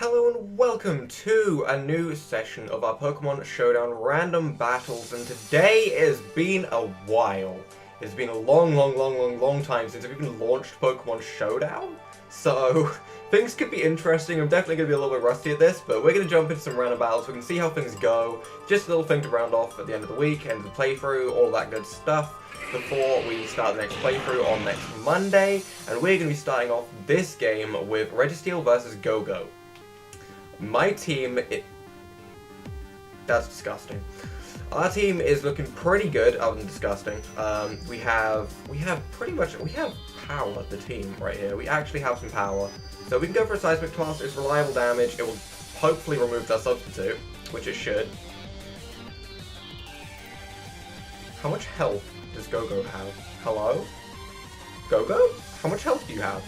Hello and welcome to a new session of our Pokemon Showdown random battles, and today has been a while. It's been a long time since we've even launched Pokemon Showdown, so things could be interesting. I'm definitely going to be a little bit rusty at this, but we're going to jump into some random battles. We can see how things go. Just a little thing to round off at the end of the week, end of the playthrough, all that good stuff, before we start the next playthrough on next Monday, and we're going to be starting off this game with Registeel versus Go-Go. My team, that's disgusting. Our team is looking pretty good, other than disgusting. We have power, the team right here. We actually have some power. So we can go for a Seismic Toss. It's reliable damage. It will hopefully remove their substitute, which it should. How much health does Go-Go have? Hello? Go-Go? How much health do you have?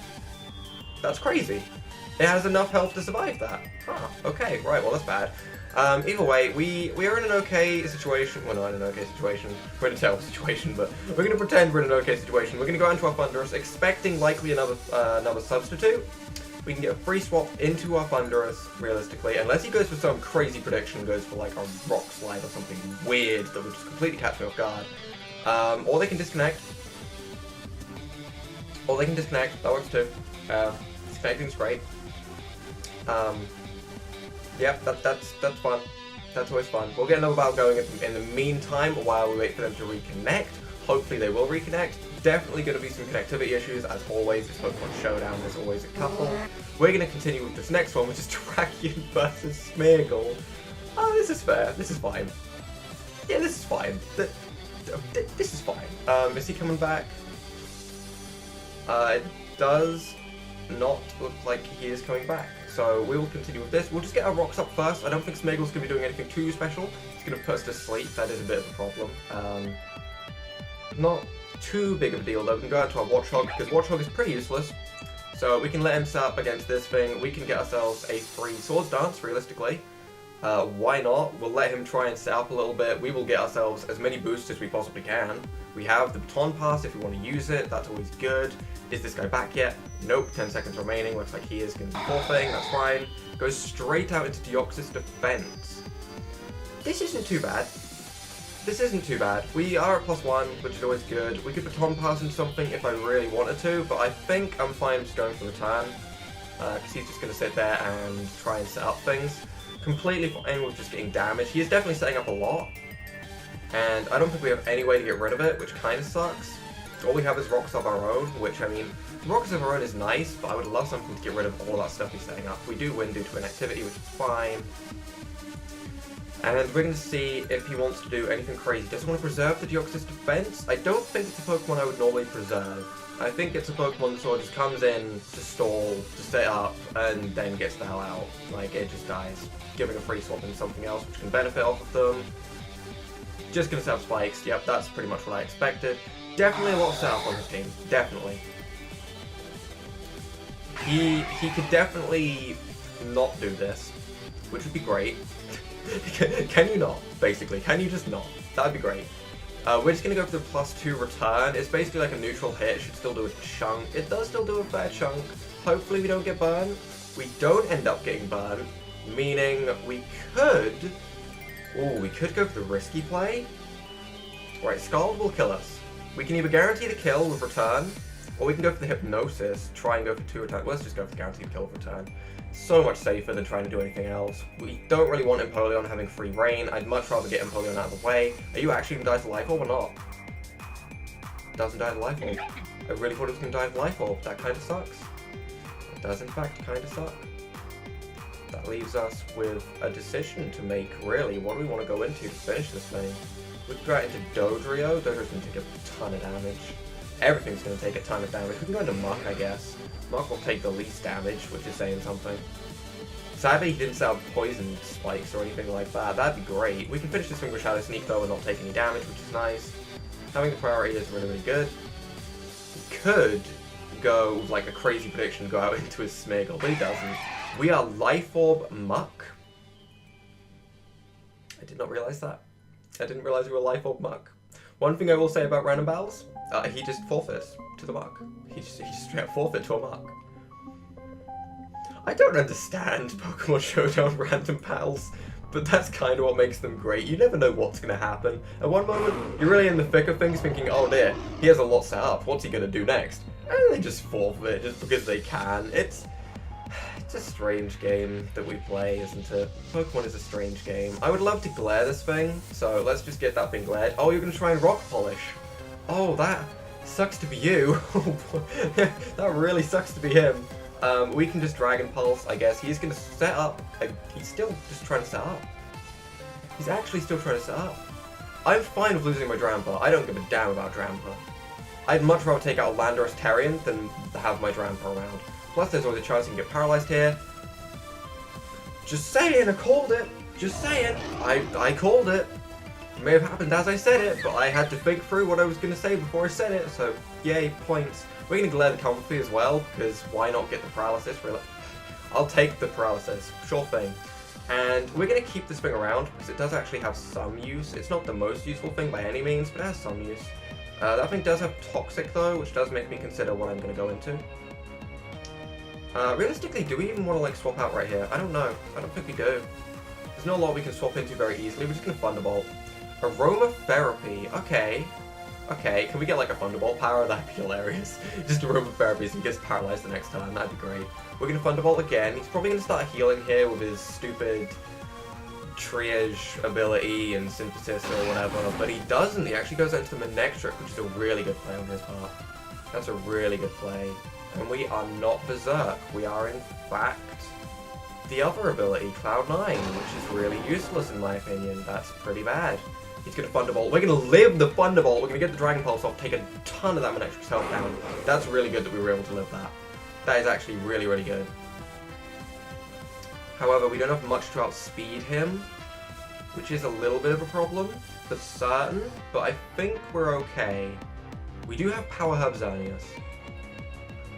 That's crazy. It has enough health to survive that. Huh, okay, right, well that's bad. Either way, we are in an okay situation. Well, not in an okay situation. We're in a terrible situation, but we're going to pretend we're in an okay situation. We're going to go into our Thundurus, expecting likely another substitute. We can get a free swap into our Thundurus, realistically, unless he goes for some crazy prediction, goes for like a Rock Slide or something weird that would just completely catch me off guard. Or they can disconnect. That works too. Disconnecting's great. Yeah, that's fun. That's always fun. We'll get another battle going in the meantime while we wait for them to reconnect. Hopefully they will reconnect. Definitely going to be some connectivity issues, as always. It's Pokemon Showdown, there's always a couple. We're going to continue with this next one, which is Drakion versus Smeargle. Oh, this is fair. This is fine. Yeah, this is fine. This is fine. Is he coming back? It does not look like he is coming back. So we will continue with this. We'll just get our rocks up first. I don't think Smeargle's going to be doing anything too special. It's going to put us to sleep. That is a bit of a problem. Not too big of a deal though. We can go out to our Watchog because Watchog is pretty useless. So we can let him set up against this thing. We can get ourselves a free Swords Dance, realistically. Why not? We'll let him try and set up a little bit. We will get ourselves as many boosts as we possibly can. We have the Baton Pass if we want to use it. That's always good. Is this guy back yet? Nope, 10 seconds remaining. Looks like he is going to be forfeiting. That's fine. Goes straight out into Deoxys Defense. This isn't too bad. We are at +1, which is always good. We could Baton Pass into something if I really wanted to, but I think I'm fine just going for Return. Because he's just going to sit there and try and set up things. Completely fine with just getting damage. He is definitely setting up a lot. And I don't think we have any way to get rid of it, which kind of sucks. All we have is Rocks of our own, which, I mean, Rocks of our own is nice, but I would love something to get rid of all that stuff he's setting up. We do win due to inactivity, which is fine. And we're going to see if he wants to do anything crazy. Does he want to preserve the Deoxys Defense? I don't think it's a Pokemon I would normally preserve. I think it's a Pokemon that sort of just comes in to stall, to set up, and then gets the hell out. Like, it just dies. Giving a free swap into something else which can benefit off of them. Just going to set up spikes. Yep, that's pretty much what I expected. Definitely a lot of setup on his team. Definitely. He could definitely not do this, which would be great. Can you not, basically? Can you just not? That would be great. We're just going to go for the +2 return. It's basically like a neutral hit. It should still do a chunk. It does still do a fair chunk. Hopefully we don't get burned. We don't end up getting burned, meaning we could... Ooh, we could go for the risky play. Right, Scald will kill us. We can either guarantee the kill with return, or we can go for the Hypnosis, try and go for 2 return. Let's just go for the guaranteed kill with return. So much safer than trying to do anything else. We don't really want Empoleon having free reign. I'd much rather get Empoleon out of the way. Are you actually going to die to Life Orb or not? Doesn't die to Life Orb. I really thought it was going to die to Life Orb. That kind of sucks. It does in fact kind of suck. That leaves us with a decision to make, really. What do we want to go into to finish this thing? We can go out into Dodrio. Dodrio's going to take a ton of damage. Everything's going to take a ton of damage. We can go into Muck, I guess. Muck will take the least damage, which is saying something. Sadly, he didn't set up poison spikes or anything like that. That'd be great. We can finish this thing with Shadow Sneak, though, and not take any damage, which is nice. Having the priority is really good. We could go with, like, a crazy prediction, go out into his Smeargle, but he doesn't. We are Life Orb Muck. I did not realize that. I didn't realize we were Life Orb Muck. One thing I will say about random battles, he just forfeits to the Muck. He just straight up forfeit to a Muck. I don't understand Pokemon Showdown random battles, but that's kind of what makes them great. You never know what's going to happen. At one moment, you're really in the thick of things thinking, oh dear, he has a lot set up, what's he going to do next? And they just forfeit just because they can. It's a strange game that we play, isn't it? Pokemon is a strange game. I would love to glare this thing, so let's just get that thing glared. Oh, you're going to try and rock polish. Oh, that sucks to be you. That really sucks to be him. We can just Dragon Pulse, I guess. He's going to set up. He's still just trying to set up. He's actually still trying to set up. I'm fine with losing my Drampa. I don't give a damn about Drampa. I'd much rather take out a Landorus Terrian than have my Drampa around. Plus, there's always a chance you can get paralyzed here. Just saying, I called it. Just saying. I called it. It may have happened as I said it, but I had to think through what I was going to say before I said it, so yay, points. We're going to glare the Comfy as well, because why not get the paralysis, really? I'll take the paralysis, sure thing. And we're going to keep this thing around, because it does actually have some use. It's not the most useful thing by any means, but it has some use. That thing does have Toxic though, which does make me consider what I'm going to go into. Realistically, do we even want to like swap out right here? I don't know. I don't think we do. There's not a lot we can swap into very easily. We're just going to Thunderbolt. Aromatherapy. Okay. Okay, can we get like a Thunderbolt power? That'd be hilarious. Just Aromatherapy so he gets paralyzed the next time. That'd be great. We're going to Thunderbolt again. He's probably going to start healing here with his stupid triage ability and synthesis or whatever, but he doesn't. He actually goes into the Manectric, which is a really good play on his part. That's a really good play. And we are not Berserk. We are, in fact, the other ability, Cloud9, which is really useless in my opinion. That's pretty bad. He's going to Thunderbolt. We're going to live the Thunderbolt. We're going to get the Dragon Pulse off, take a ton of that Manectric's health down. That's really good that we were able to live that. That is actually really, really good. However, we don't have much to outspeed him, which is a little bit of a problem for certain, but I think we're okay. We do have Power Herb Xerneas.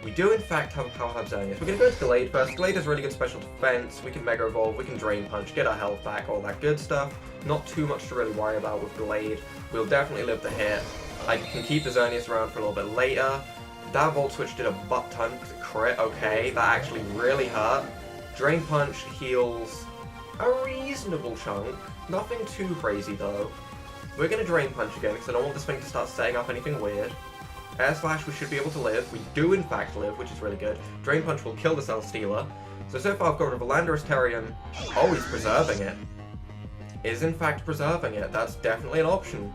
We do in fact have a Power Herb Xerneas. We're going to go to Glade first. Glade has really good special defense. We can Mega Evolve, we can Drain Punch, get our health back, all that good stuff. Not too much to really worry about with Glade. We'll definitely live the hit. I can keep the Xerneas around for a little bit later. That Volt Switch did a butt ton because it crit. Okay, that actually really hurt. Drain Punch heals a reasonable chunk. Nothing too crazy though. We're going to Drain Punch again because I don't want this thing to start setting up anything weird. Air Slash, we should be able to live. We do in fact live, which is really good. Drain Punch will kill the Celesteela. So far I've got rid of a Landorus Terrian. Oh, he's preserving it. Is in fact preserving it. That's definitely an option.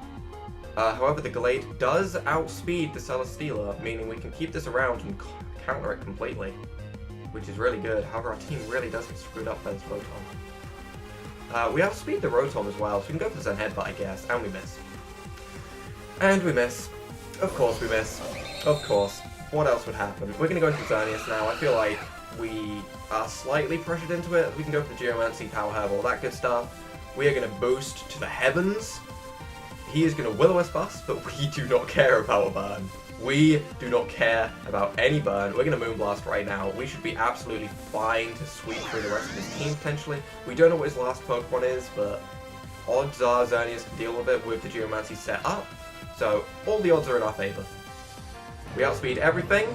However, the Glade does outspeed the Celesteela, meaning we can keep this around and counter it completely, which is really good. However, our team really does get screwed up by this Rotom. We outspeed the Rotom as well, so we can go for the Zen Headbutt, I guess, and we miss. And we miss. Of course we miss. Of course. What else would happen? We're going to go into Xerneas now. I feel like we are slightly pressured into it. We can go for the Geomancy, Power Herb, all that good stuff. We are going to boost to the heavens. He is going to Will-O-Wisp us, but we do not care about a burn. We do not care about any burn. We're going to Moonblast right now. We should be absolutely fine to sweep through the rest of his team, potentially. We don't know what his last Pokemon is, but odds are Xerneas can deal with it with the Geomancy set up. So, all the odds are in our favor. We outspeed everything.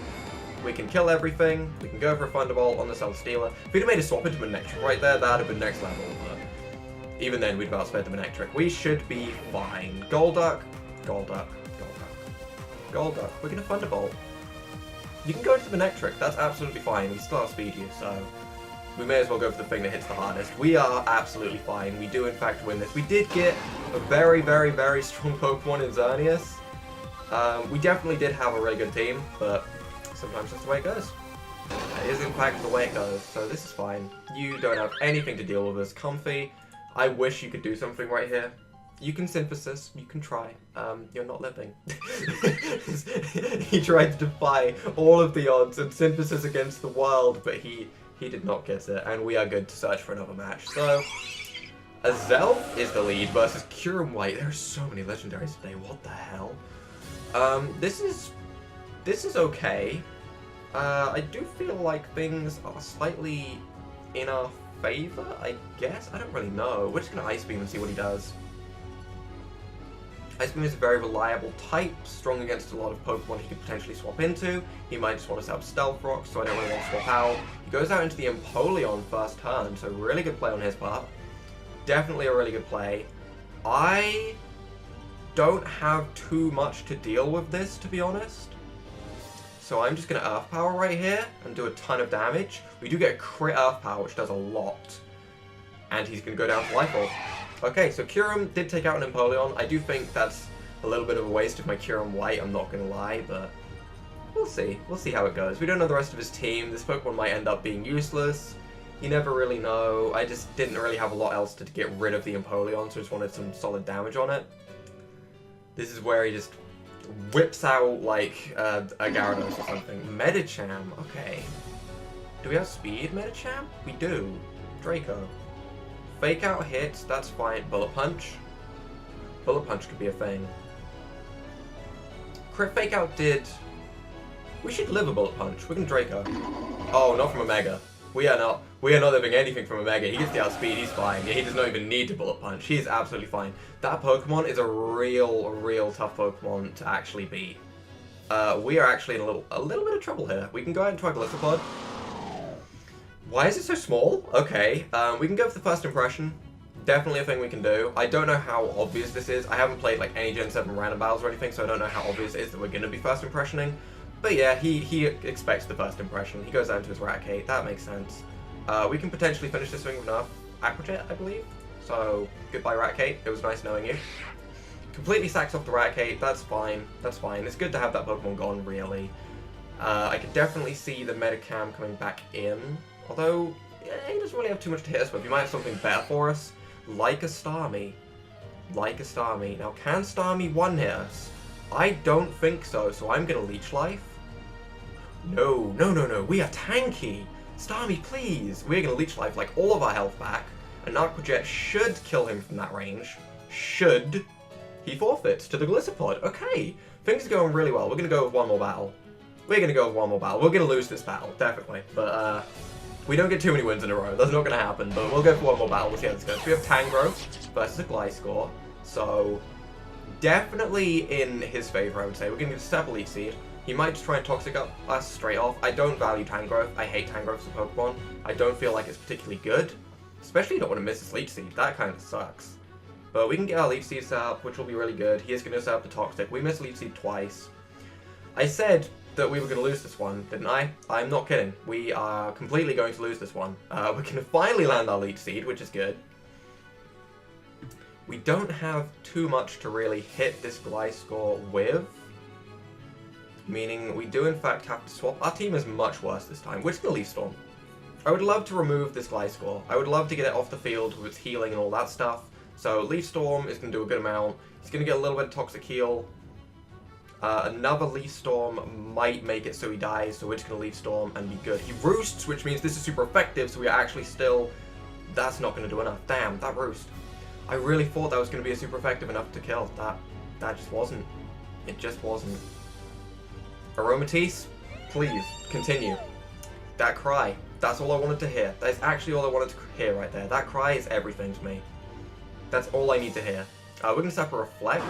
We can kill everything. We can go for a Thunderbolt on the Celesteela. If we'd have made a swap into Manectric right there, that would have been next level. But even then, we'd have outsped the Manectric. We should be fine. Golduck. Golduck. Golduck. Golduck. We're going to Thunderbolt. You can go into the Manectric. That's absolutely fine. We still outspeed you, so we may as well go for the thing that hits the hardest. We are absolutely fine. We do, in fact, win this. We did get a very, very, very strong Pokemon in Xerneas. We definitely did have a really good team, but sometimes that's the way it goes. It is, in fact, the way it goes, so this is fine. You don't have anything to deal with us. Comfy. I wish you could do something right here. You can Synthesis, you can try. You're not living. He tried to defy all of the odds and Synthesis against the world, but he did not get it, and we are good to search for another match. So, Azelf is the lead versus Kyurem White. There are so many legendaries today, what the hell? This is okay. I do feel like things are slightly in our favor, I guess? I don't really know. We're just gonna Ice Beam and see what he does. Ice Beam is a very reliable type, strong against a lot of Pokemon he could potentially swap into. He might just want to set up Stealth Rock, so I don't really want to swap out. He goes out into the Empoleon first turn, so really good play on his part. Definitely a really good play. I don't have too much to deal with this, to be honest. So I'm just going to Earth Power right here and do a ton of damage. We do get a crit Earth Power, which does a lot. And he's going to go down to Life Orb. Okay, so Kyurem did take out an Empoleon. I do think that's a little bit of a waste of my Kyurem White, I'm not going to lie, but we'll see. We'll see how it goes. We don't know the rest of his team. This Pokemon might end up being useless. You never really know. I just didn't really have a lot else to get rid of the Empoleon, so I just wanted some solid damage on it. This is where he just whips out, like, a Gyarados or something. Medicham, okay. Do we have speed, Medicham? We do. Draco. Fake Out hits, that's fine. Bullet Punch. Bullet Punch could be a thing. Crit Fake Out did... We should live a Bullet Punch. We're gonna Draco. Oh, not from a Mega. We are not living anything from a Mega. He gets the outspeed, he's fine. He does not even need to Bullet Punch. He's absolutely fine. That Pokemon is a real tough Pokemon to actually beat. We are actually in a little bit of trouble here. We can go ahead and try Glyphopod. Why is it so small? Okay, we can go for the first impression. Definitely a thing we can do. I don't know how obvious this is. I haven't played like any Gen 7 random battles or anything, so I don't know how obvious it is that we're going to be first impressioning. But yeah, he expects the first impression. He goes down to his Raticate. That makes sense. We can potentially finish this thing with enough Aqua Jet, I believe. So, goodbye Raticate. It was nice knowing you. Completely sacks off the Raticate. That's fine. That's fine. It's good to have that Pokemon gone, really. I could definitely see the Medicham coming back in. Although, he doesn't really have too much to hit us with. He might have something better for us. Like a Starmie. Like a Starmie. Now, can Starmie one-hit us? I don't think so, so I'm going to Leech Life. No. We are tanky. Starmie, please. We're going to Leech Life like all of our health back. An Aqua Jet should kill him from that range. Should. He forfeits to the Glyphopod. Okay. Things are going really well. We're going to go with one more battle. We're going to lose this battle, definitely. But, we don't get too many wins in a row. That's not going to happen, but we'll go for one more battle. We'll see how this goes. We have Tangrowth versus a Gliscor. So, definitely in his favor, I would say. We're going to get a Step Leech Seed. He might just try and Toxic up us straight off. I don't value Tangrowth. I hate Tangrowth as a Pokemon. I don't feel like it's particularly good. Especially you don't want to miss his Leech Seed. That kind of sucks. But we can get our Leech Seed set up, which will be really good. He is going to set up the Toxic. We missed Leech Seed twice. I said that we were going to lose this one, didn't I? I'm not kidding. We are completely going to lose this one. We're going to finally land our Leech Seed, which is good. We don't have too much to really hit this Gliscor with. Meaning we do in fact have to swap. Our team is much worse this time. We're just going to Leaf Storm. I would love to remove this Gliscor. I would love to get it off the field with its healing and all that stuff. So Leaf Storm is going to do a good amount. He's going to get a little bit of Toxic Heal. Another Leaf Storm might make it so he dies, so we're just going to Leaf Storm and be good. He Roosts, which means this is super effective, so we are actually still... That's not going to do enough. Damn, that Roost. I really thought that was going to be super effective enough to kill. That just wasn't. It just wasn't. Aromatisse, please, continue. That cry, that's all I wanted to hear. That is actually all I wanted to hear right there. That cry is everything to me. That's all I need to hear. We're going to set up a Reflect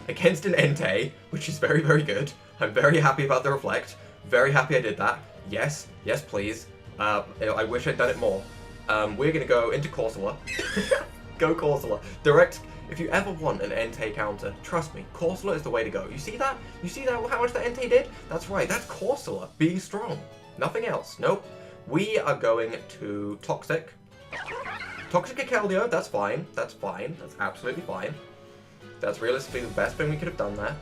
against an Entei, which is very, very good. I'm very happy about the Reflect. Very happy I did that. Yes, yes please. I wish I'd done it more. We're going to go into Corsola. Go Corsola. Direct, if you ever want an Entei counter, trust me, Corsola is the way to go. You see that? You see that? How much that Entei did? That's right, that's Corsola being strong. Nothing else. Nope. We are going to Toxic. Toxic Keldeo, that's fine. That's fine. That's absolutely fine. That's realistically the best thing we could have done there.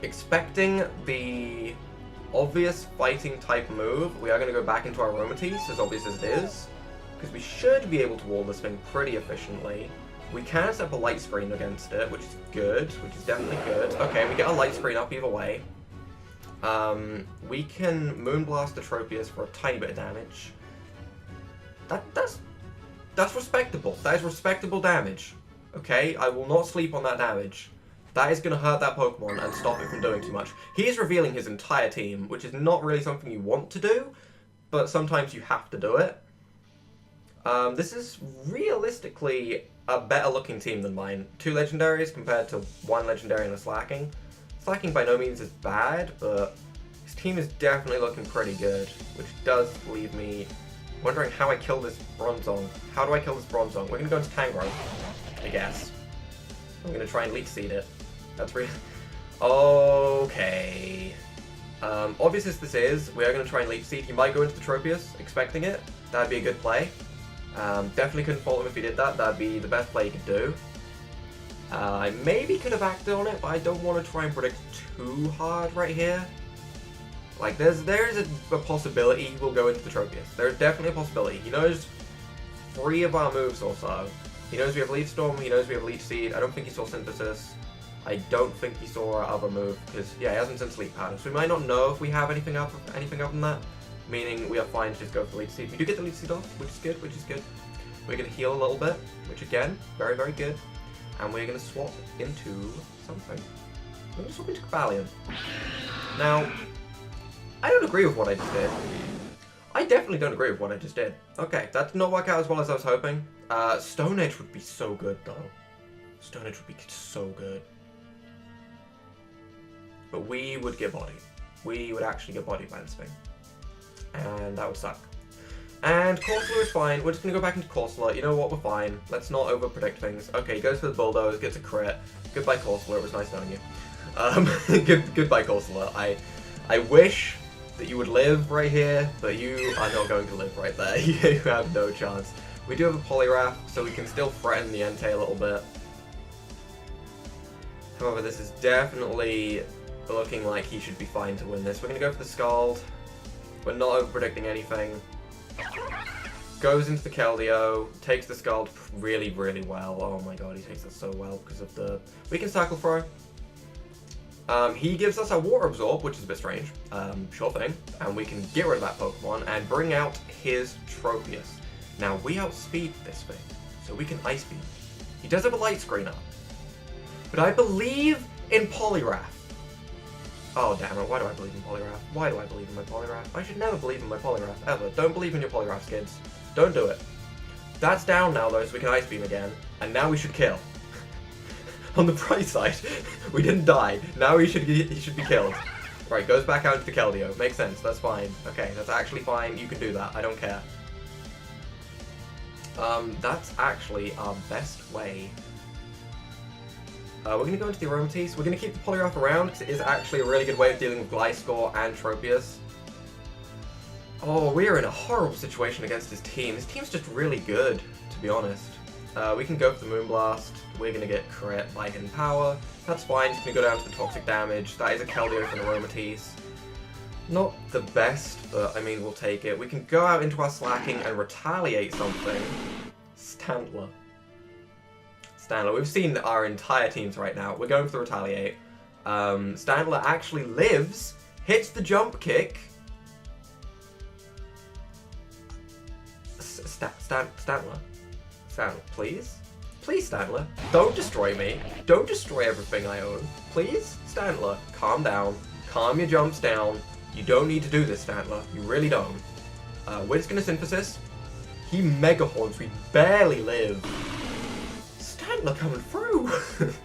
Expecting the obvious fighting type move, we are going to go back into our Aromatisse, as obvious as it is. Because we should be able to wall this thing pretty efficiently. We can set up a light screen against it, which is good, which is definitely good. Okay, we get a light screen up either way. We can Moonblast the Tropius for a tiny bit of damage. That's respectable. That is respectable damage. Okay, I will not sleep on that damage. That is going to hurt that Pokemon and stop it from doing too much. He is revealing his entire team, which is not really something you want to do, but sometimes you have to do it. This is realistically a better looking team than mine. 2 legendaries compared to 1 legendary and a slacking. Slacking by no means is bad, but his team is definitely looking pretty good, which does leave me wondering how I kill this Bronzong. How do I kill this Bronzong? We're gonna go into Tangrowth, I guess. I'm gonna try and Leech Seed it. That's really... Okay. Obvious as this is, we are gonna try and Leech Seed. He might go into the Tropius, expecting it. That'd be a good play. Definitely couldn't fault him if he did that. That'd be the best play he could do. I maybe could have acted on it, but I don't want to try and predict too hard right here. Like, there is a possibility he will go into the Tropius. There's definitely a possibility. He knows 3 of our moves or so. He knows we have Leaf Storm, he knows we have Leech Seed. I don't think he saw Synthesis. I don't think he saw our other move, because, yeah, he hasn't seen Sleep Pattern. So we might not know if we have anything other than that. Meaning we are fine to just go for the Leech Seed. We do get the Leech Seed off, which is good, We're going to heal a little bit, which again, very, very good. And we're going to swap into something. We're going to swap into Cavalion. Now, I don't agree with what I just did. I definitely don't agree with what I just did. Okay, that did not work out as well as I was hoping. Stone Edge would be so good, though. Stone Edge would be so good. But we would get bodied. We would actually get bodied by this thing. And that would suck. And Corsola is fine. We're just going to go back into Corsola. You know what? We're fine. Let's not over-predict things. Okay, he goes for the Bulldoze, gets a crit. Goodbye, Corsola. It was nice knowing you. Goodbye, Corsola. I wish that you would live right here, but you are not going to live right there. You have no chance. We do have a Poliwrath, so we can still threaten the Entei a little bit. However, this is definitely looking like he should be fine to win this. We're going to go for the Scald. We're not over-predicting anything. Goes into the Keldeo, takes the Scald really, really well. Oh my god, he takes it so well because of the... We can Cycle Throw. He gives us a Water Absorb, which is a bit strange. Sure thing. And we can get rid of that Pokemon and bring out his Tropius. Now, we outspeed this thing, so we can Ice Beam. He does have a Light Screen up. But I believe in Poliwrath. Oh, damn it. Why do I believe in Poliwrath? Why do I believe in my Poliwrath? I should never believe in my Poliwrath, ever. Don't believe in your Poliwraths, kids. Don't do it. That's down now, though, so we can Ice Beam again. And now we should kill. On the bright side, we didn't die. Now he should be killed. Right, goes back out into the Keldeo. Makes sense. That's fine. Okay, that's actually fine. You can do that. I don't care. That's actually our best way. We're going to go into the Aromatisse. We're going to keep the Poliwrath around because it is actually a really good way of dealing with Gliscor and Tropius. Oh, we're in a horrible situation against his team. His team's just really good, to be honest. We can go for the Moonblast. We're going to get crit by Hidden Power. That's fine. It's going to go down to the Toxic Damage. That is a Keldeo for an Aromatisse. Not the best, but I mean, we'll take it. We can go out into our Slacking and retaliate something. Stantler. We've seen our entire teams right now. We're going for the Retaliate. Stantler actually lives, hits the Jump Kick. Stantler, please? Please, Stantler. Don't destroy me. Don't destroy everything I own. Please? Stantler, calm down. Calm your jumps down. You don't need to do this, Stantler. You really don't. We're just going to Synthesis. He Mega Horns. We barely live. Stantler coming through!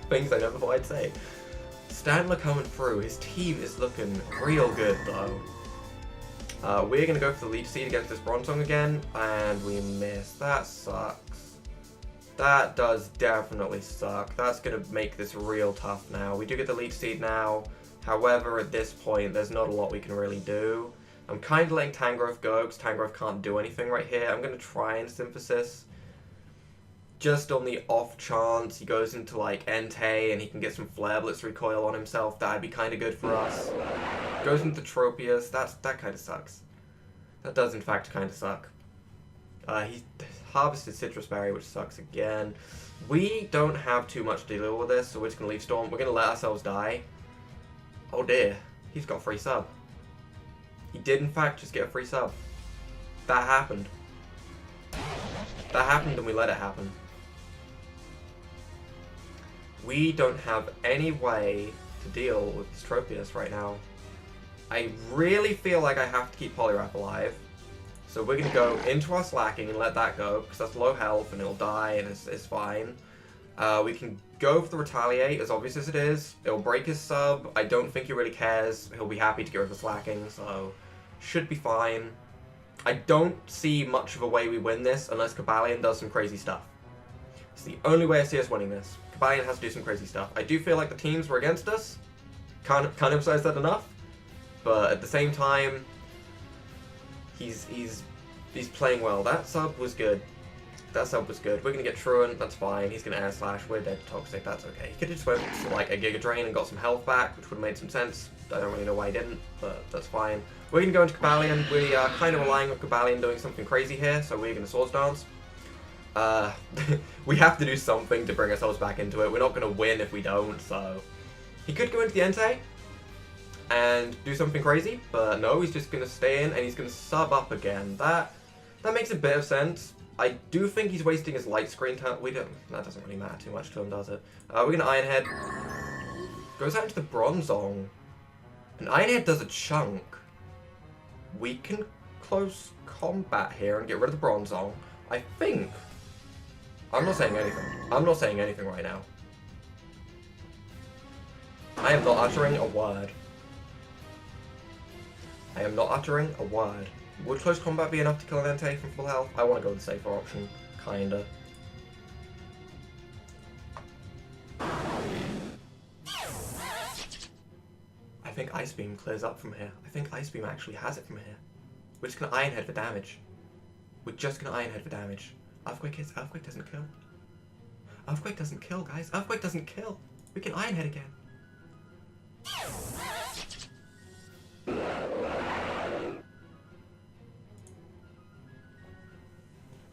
Things I never thought I'd say. Stantler coming through. His team is looking real good, though. We're going to go for the Leech Seed against this Bronzong again, and we miss. That sucks. That does definitely suck. That's going to make this real tough now. We do get the Leech Seed now. However, at this point, there's not a lot we can really do. I'm kind of letting Tangrowth go, because Tangrowth can't do anything right here. I'm going to try and Synthesis. Just on the off chance he goes into like Entei and he can get some Flare Blitz recoil on himself, that'd be kind of good for us. Goes into Tropius, that kind of sucks. That does in fact kind of suck. He harvested Citrus Berry, which sucks again. We don't have too much to deal with this, so we're just going to Leaf Storm. We're going to let ourselves die. Oh dear, he's got a free sub. He did in fact just get a free sub. That happened. That happened and we let it happen. We don't have any way to deal with this Tropius right now. I really feel like I have to keep Poliwrath alive. So we're going to go into our slacking and let that go, because that's low health and it'll die and it's fine. We can go for the retaliate, as obvious as it is. It'll break his sub. I don't think he really cares. He'll be happy to get rid of the slacking, so should be fine. I don't see much of a way we win this unless Cobalion does some crazy stuff. It's the only way I see us winning this. Cobalion has to do some crazy stuff. I do feel like the teams were against us. Can't emphasize that enough. But at the same time, he's playing well. That sub was good. That sub was good. We're gonna get Truant, that's fine. He's gonna air slash. We're dead to Toxic, that's okay. He could have just went to like a Giga Drain and got some health back, which would have made some sense. I don't really know why he didn't, but that's fine. We're gonna go into Cobalion. We are kind of relying on Cobalion doing something crazy here, so we're gonna Swords Dance. We have to do something to bring ourselves back into it. We're not gonna win if we don't, so he could go into the Entei and do something crazy, but no, he's just gonna stay in and he's gonna sub up again. That makes a bit of sense. I do think he's wasting his light screen time. That doesn't really matter too much to him, does it? We're gonna Iron Head. Goes out into the Bronzong. And Iron Head does a chunk. We can close combat here and get rid of the Bronzong. I think. I'm not saying anything. I'm not saying anything right now. I am not uttering a word. I am not uttering a word. Would close combat be enough to kill an Entei from full health? I want to go with the safer option, kinda. I think Ice Beam clears up from here. I think Ice Beam actually has it from here. We're just gonna Iron Head for damage. We're just gonna Iron Head for damage. Earthquake hits. Earthquake doesn't kill. Earthquake doesn't kill, guys. Earthquake doesn't kill. We can Iron Head again.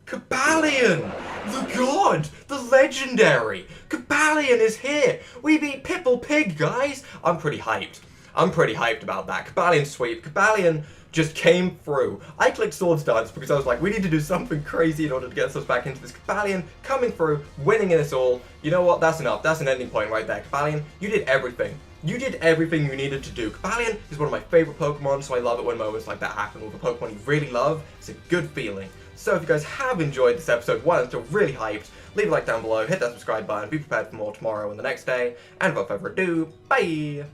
Cobalion! The god! The legendary! Cobalion is here! We beat Pipple Pig, guys! I'm pretty hyped. I'm pretty hyped about that. Cobalion's sweet. Cobalion just came through. I clicked Swords Dance because I was like, we need to do something crazy in order to get ourselves back into this. Cobalion coming through, winning in us all. You know what? That's enough. That's an ending point right there. Cobalion, you did everything. You did everything you needed to do. Cobalion is one of my favorite Pokemon, so I love it when moments like that happen with a Pokemon you really love. It's a good feeling. So if you guys have enjoyed this episode 1 and still really hyped, leave a like down below, hit that subscribe button, be prepared for more tomorrow and the next day, and without further ado, bye!